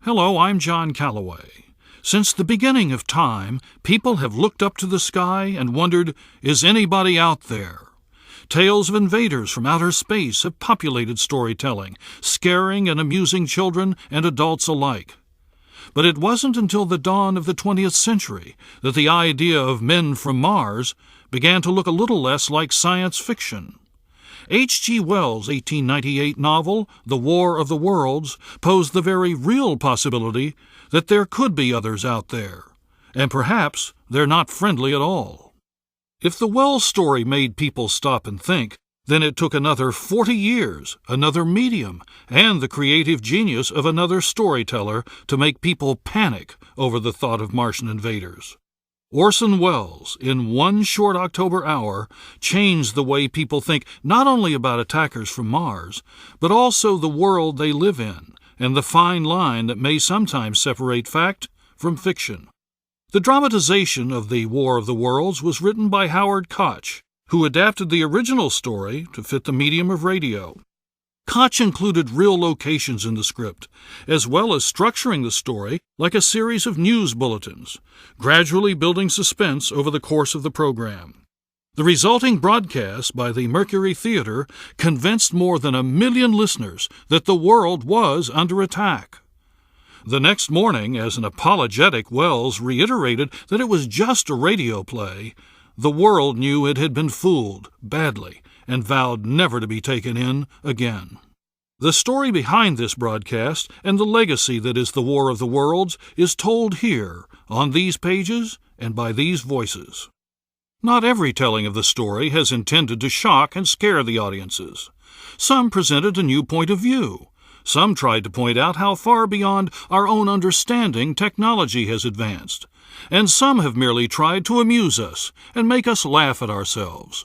Hello, I'm John Calloway. Since the beginning of time, people have looked up to the sky and wondered, is anybody out there? Tales of invaders from outer space have populated storytelling, scaring and amusing children and adults alike. But it wasn't until the dawn of the 20th century that the idea of men from Mars began to look a little less like science fiction. H.G. Wells' 1898 novel, The War of the Worlds, posed the very real possibility that there could be others out there, and perhaps they're not friendly at all. If the Wells story made people stop and think, then it took another 40 years, another medium, and the creative genius of another storyteller to make people panic over the thought of Martian invaders. Orson Welles, in one short October hour, changed the way people think not only about attackers from Mars, but also the world they live in, and the fine line that may sometimes separate fact from fiction. The dramatization of The War of the Worlds was written by Howard Koch, who adapted the original story to fit the medium of radio. Koch included real locations in the script, as well as structuring the story like a series of news bulletins, gradually building suspense over the course of the program. The resulting broadcast by the Mercury Theatre convinced more than 1 million listeners that the world was under attack. The next morning, as an apologetic Wells reiterated that it was just a radio play, the world knew it had been fooled badly and vowed never to be taken in again. The story behind this broadcast and the legacy that is The War of the Worlds is told here, on these pages and by these voices. Not every telling of the story has intended to shock and scare the audiences. Some presented a new point of view. Some tried to point out how far beyond our own understanding technology has advanced. And some have merely tried to amuse us and make us laugh at ourselves.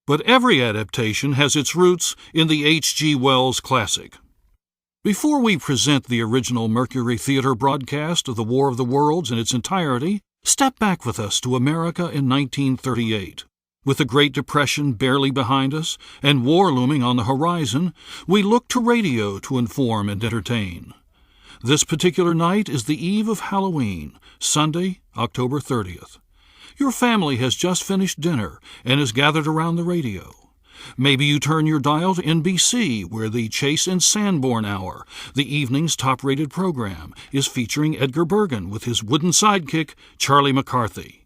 But every adaptation has its roots in the H.G. Wells classic. Before we present the original Mercury Theatre broadcast of The War of the Worlds in its entirety, step back with us to America in 1938. With the Great Depression barely behind us and war looming on the horizon, we look to radio to inform and entertain. This particular night is the eve of Halloween, Sunday, October 30th. Your family has just finished dinner and is gathered around the radio. Maybe you turn your dial to NBC, where the Chase and Sanborn Hour, the evening's top-rated program, is featuring Edgar Bergen with his wooden sidekick, Charlie McCarthy.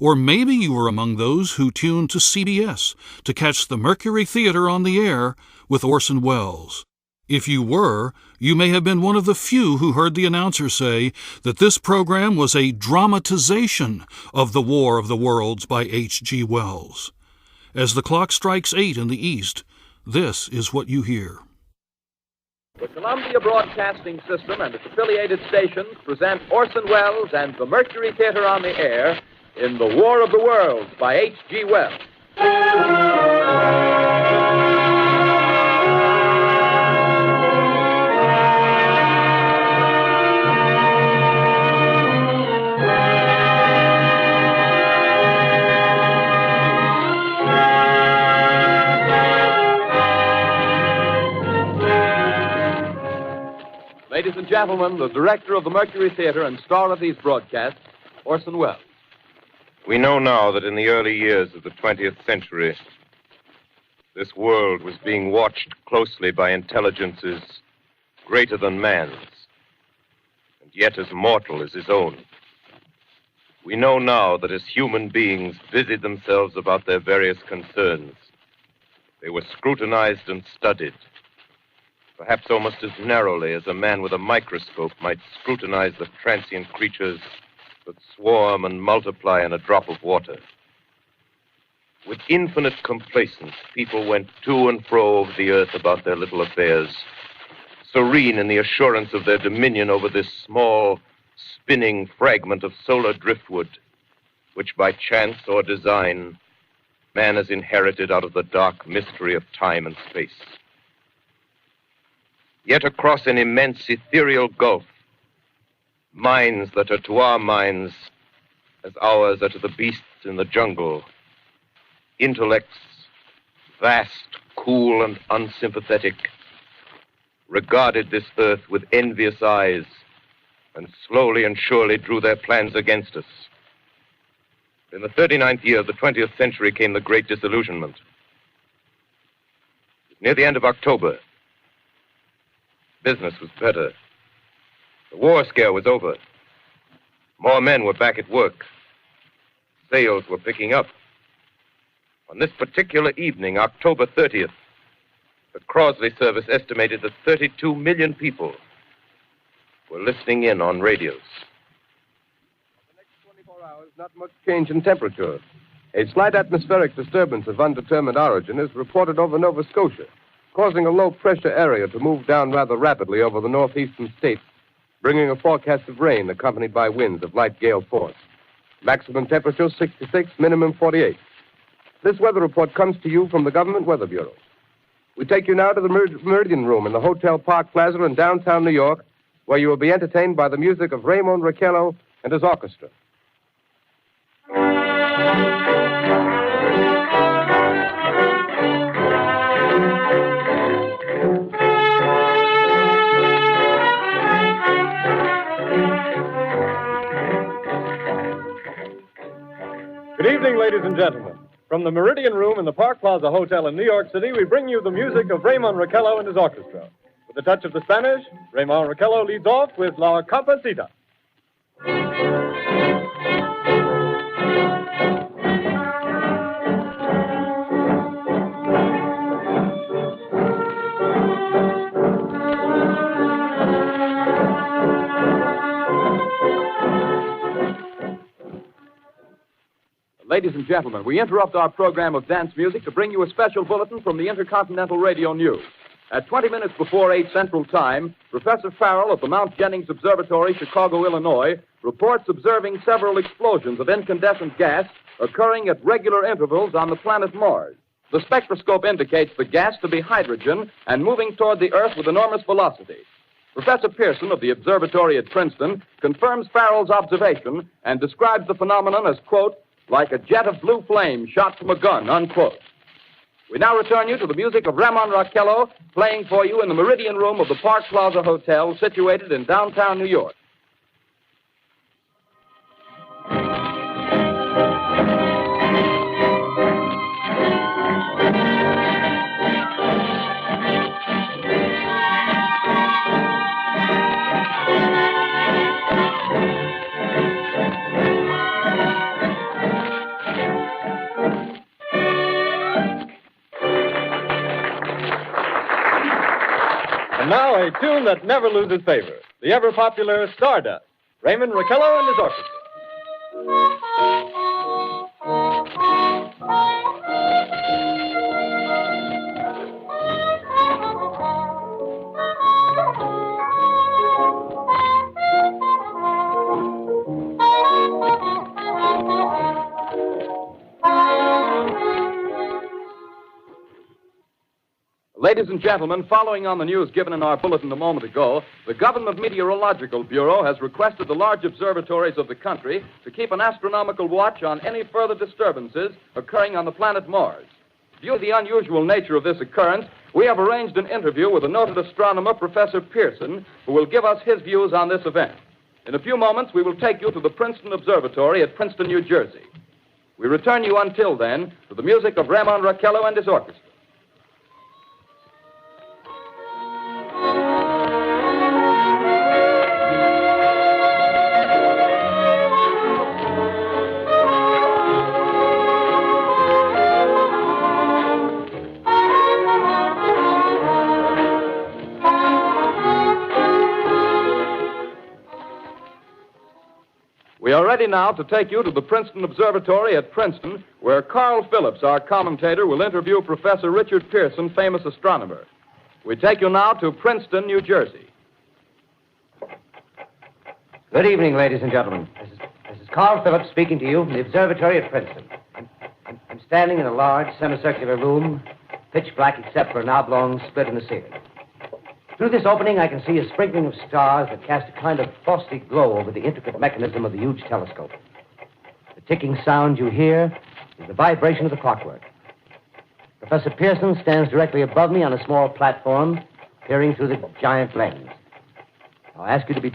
Or maybe you were among those who tuned to CBS to catch the Mercury Theatre on the air with Orson Welles. If you were, you may have been one of the few who heard the announcer say that this program was a dramatization of The War of the Worlds by H.G. Wells. As the clock strikes 8 in the East, this is what you hear. The Columbia Broadcasting System and its affiliated stations present Orson Welles and the Mercury Theatre on the air in The War of the Worlds by H.G. Wells. Ladies and gentlemen, the director of the Mercury Theatre and star of these broadcasts, Orson Welles. We know now that in the early years of the 20th century, this world was being watched closely by intelligences greater than man's, and yet as mortal as his own. We know now that as human beings busied themselves about their various concerns, they were scrutinized and studied, perhaps almost as narrowly as a man with a microscope might scrutinize the transient creatures that swarm and multiply in a drop of water. With infinite complacence, people went to and fro over the earth about their little affairs, serene in the assurance of their dominion over this small, spinning fragment of solar driftwood, which by chance or design, man has inherited out of the dark mystery of time and space. Yet across an immense ethereal gulf, minds that are to our minds as ours are to the beasts in the jungle, intellects, vast, cool, and unsympathetic, regarded this earth with envious eyes and slowly and surely drew their plans against us. In the 39th year of the 20th century came the Great Disillusionment. Near the end of October, business was better. The war scare was over. More men were back at work. Sales were picking up. On this particular evening, October 30th, the Crosley service estimated that 32 million people were listening in on radios. For the next 24 hours, not much change in temperature. A slight atmospheric disturbance of undetermined origin is reported over Nova Scotia, causing a low-pressure area to move down rather rapidly over the northeastern states, bringing a forecast of rain accompanied by winds of light gale force. Maximum temperature 66, minimum 48. This weather report comes to you from the Government Weather Bureau. We take you now to the Meridian Room in the Hotel Park Plaza in downtown New York, where you will be entertained by the music of Raymond Raquello and his orchestra. Good evening, ladies and gentlemen. From the Meridian Room in the Park Plaza Hotel in New York City, we bring you the music of Raymond Raquello and his orchestra. With a touch of the Spanish, Raymond Raquello leads off with La Campesita. Ladies and gentlemen, we interrupt our program of dance music to bring you a special bulletin from the Intercontinental Radio News. At 20 minutes before 8 Central Time, Professor Farrell of the Mount Jennings Observatory, Chicago, Illinois, reports observing several explosions of incandescent gas occurring at regular intervals on the planet Mars. The spectroscope indicates the gas to be hydrogen and moving toward the Earth with enormous velocity. Professor Pearson of the observatory at Princeton confirms Farrell's observation and describes the phenomenon as, quote, like a jet of blue flame shot from a gun, unquote. We now return you to the music of Raymond Raquello, playing for you in the Meridian Room of the Park Plaza Hotel, situated in downtown New York. And now a tune that never loses favor, the ever-popular Stardust, Raymond Raquello and his orchestra. Ladies and gentlemen, following on the news given in our bulletin a moment ago, the Government Meteorological Bureau has requested the large observatories of the country to keep an astronomical watch on any further disturbances occurring on the planet Mars. Due to the unusual nature of this occurrence, we have arranged an interview with the noted astronomer, Professor Pearson, who will give us his views on this event. In a few moments, we will take you to the Princeton Observatory at Princeton, New Jersey. We return you until then to the music of Raymond Raquello and his orchestra. We are ready now to take you to the Princeton Observatory at Princeton, where Carl Phillips, our commentator, will interview Professor Richard Pearson, famous astronomer. We take you now to Princeton, New Jersey. Good evening, ladies and gentlemen. This is Carl Phillips speaking to you from the observatory at Princeton. I'm standing in a large semicircular room, pitch black except for an oblong split in the ceiling. Through this opening, I can see a sprinkling of stars that cast a kind of frosty glow over the intricate mechanism of the huge telescope. The ticking sound you hear is the vibration of the clockwork. Professor Pearson stands directly above me on a small platform, peering through the giant lens. I'll ask you to be